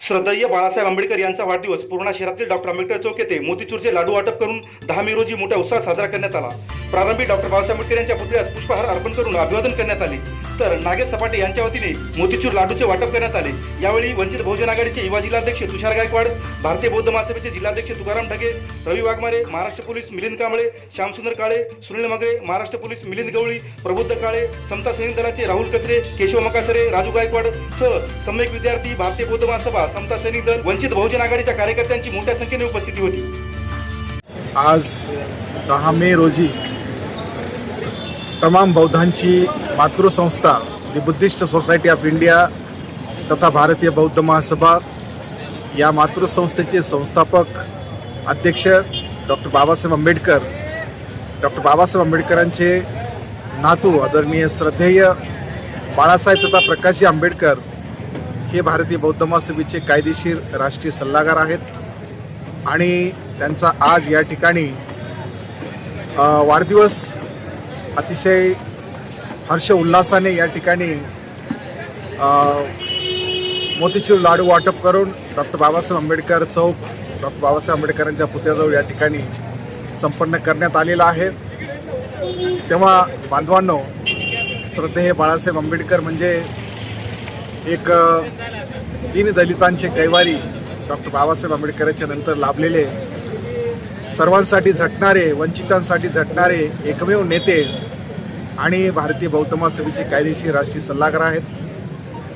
श्रद्धेय बाळासाहेब आंबेडकर यांचा वाढदिवस पूर्णा शहरातील डॉक्टर आंबेडकर चौक येथे मोतीचूरचे लाडू वाटप करून 10 मे रोजी मोठ्या उत्साहात साजरा करण्यात आला। प्रारंभी डॉक्टर बाळासाहेब आंबेडकर यांच्या पुतळ्यास पुष्पहार अर्पण करून अभिवादन करण्यात आले, तर नागेश सपाटे यांच्या वतीने मोतीचूर लाडूचे वाटप करण्यात आले। यावेळी वंचित बहुजन आघाडीचे युवा जिल्हाध्यक्ष तुषार गायकवाड, भारतीय बौद्ध महासभेचे जिल्हाध्यक्ष तुकाराम ढगे, रवी वाघमारे, महाराष्ट्र पोलीस मिलिंद कांबळे, श्यामसुंदर काळे, सुनील मगरे, महाराष्ट्र पोलीस मिलिंद गवळी, प्रबुद्ध काळे, समता सैनिक दलाचे राहुल कचरे, केशव मकासरे, राजू गायकवाड सह सम्यक विद्यार्थी, भारतीय बौद्ध महासभा, समता सैनिक दल, वंचित बहुजन आघाडीच्या कार्यकर्त्यांची मोठ्या संख्येने उपस्थिती होती। आज 10 मे रोजी तमाम बौद्धांची मातृसंस्था the Buddhist Society of India तथा भारतीय बौद्ध महासभा या मातृसंस्थेचे संस्थापक अध्यक्ष डॉक्टर बाबासाहेब आंबेडकरांचे नातू आदरणीय श्रद्धेय बाळासाहेब तथा प्रकाशजी आंबेडकर हे भारतीय बौद्ध महासभेचे कायदेशीर राष्ट्रीय सल्लागार आहेत आणि त्यांचा आज या ठिकाणी वाढदिवस अतिशय हर्ष उल्हासाने या ठिकाणी मोतीचूर लाडू वाटप करून डॉक्टर बाबासाहेब आंबेडकर चौक, डॉक्टर बाबासाहेब आंबेडकरांच्या पुतळ्याजवळ या ठिकाणी संपन्न करण्यात आलेला आहे। तेव्हा बांधवांनो, श्रद्धेय बाळासाहेब आंबेडकर म्हणजे एक दीनदलितांचे कैवारी, डॉक्टर बाबासाहेब आंबेडकरांच्या नंतर लाभलेले, सर्वांसाठी झटणारे, वंचितांसाठी झटणारे एकमेव नेते आणि भारतीय बौद्ध महासभेचे कायदेशीर राष्ट्रीय सल्लागार आहेत।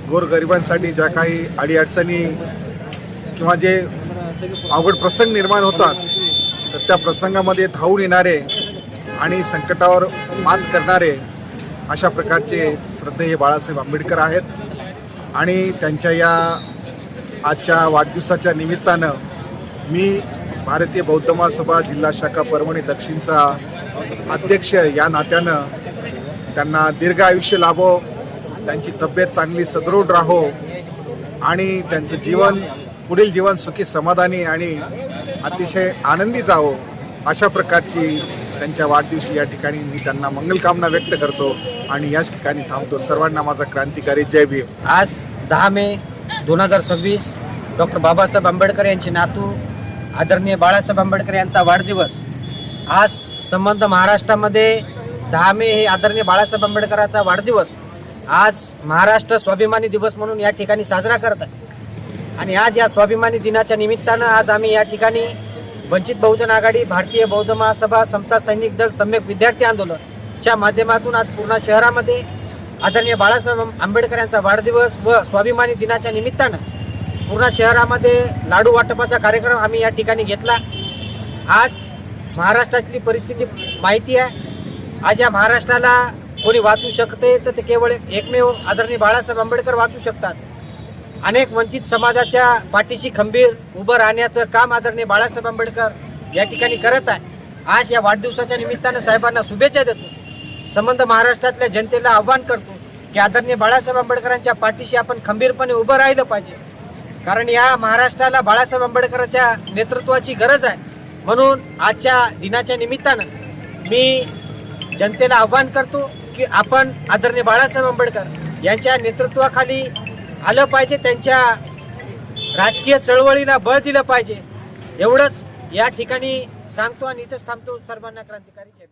गोरगरिबांसाठी ज्या काही अडीअडचणी किंवा जे अवघड प्रसंग निर्माण होतात तर त्या प्रसंगामध्ये धावून येणारे आणि संकटावर मात करणारे अशा प्रकारचे श्रद्धेय बाळासाहेब आंबेडकर आहेत। आणि त्यांच्या या आजच्या वाढदिवसाच्या निमित्तानं मी भारतीय बौद्ध महासभा जिल्हा शाखा परभणी दक्षिणचा अध्यक्ष या नात्यानं त्यांना दीर्घ आयुष्य लाभो, त्यांची तब्येत चांगली सदृढ राहो आणि त्यांचं पुढील जीवन सुखी समाधानी आणि अतिशय आनंदी जावो अशा प्रकारची त्यांच्या वाढदिवशी या ठिकाणी मी त्यांना मंगलकामना व्यक्त करतो आणि याच ठिकाणी थांबतो। सर्वांना माझा क्रांतिकारी जय भीम। आज 10 मे 2026 डॉक्टर बाबासाहेब आंबेडकर यांचे नातू आदरणीय बाळासाहेब आंबेडकर यांचा वाढदिवस। आज संबंध महाराष्ट्रामध्ये 10 मे हे आदरणीय बाळासाहेब आंबेडकरांचा वाढदिवस आज महाराष्ट्र स्वाभिमानी दिवस म्हणून या ठिकाणी साजरा करत आहे। आणि आज या स्वाभिमानी दिनाच्या निमित्तानं आज आम्ही या ठिकाणी वंचित बहुजन आघाडी, भारतीय बौद्ध महासभा, समता सैनिक दल, सम्यक विद्यार्थी आंदोलनच्या माध्यमातून आज पूर्ण शहरामध्ये आदरणीय बाळासाहेब आंबेडकर यांचा वाढदिवस व स्वाभिमानी दिनाच्या निमित्तानं पूर्ण शहरामध्ये लाडू वाटपाचा कार्यक्रम आम्ही या ठिकाणी घेतला। आज महाराष्ट्रातली परिस्थिती माहिती आहे। आज या महाराष्ट्राला कोणी वाचू शकते तर ते केवळ एकमेव आदरणीय बाळासाहेब आंबेडकर वाचू शकतात। अनेक वंचित समाजाच्या पाठीशी खंबीर उभं राहण्याचं काम आदरणीय बाळासाहेब आंबेडकर या ठिकाणी करत आहे। आज या वाढदिवसाच्या निमित्तानं साहेबांना शुभेच्छा देतो। संबंध महाराष्ट्रातल्या जनतेला आव्हान करतो की आदरणीय बाळासाहेब आंबेडकरांच्या पाठीशी आपण खंबीरपणे उभं राहिलं पाहिजे, कारण या महाराष्ट्राला बाळासाहेब आंबेडकरांच्या नेतृत्वाची गरज आहे। म्हणून आजच्या दिनाच्या निमित्तानं मी जनतेला आव्हान करतो की आपण आदरणीय बाळासाहेब आंबेडकर यांच्या नेतृत्वाखाली आलं पाहिजे, त्यांच्या राजकीय चळवळीला बळ दिलं पाहिजे, एवढंच या ठिकाणी सांगतो आणि इथंच थांबतो। सर्वांना क्रांतिकारी जय।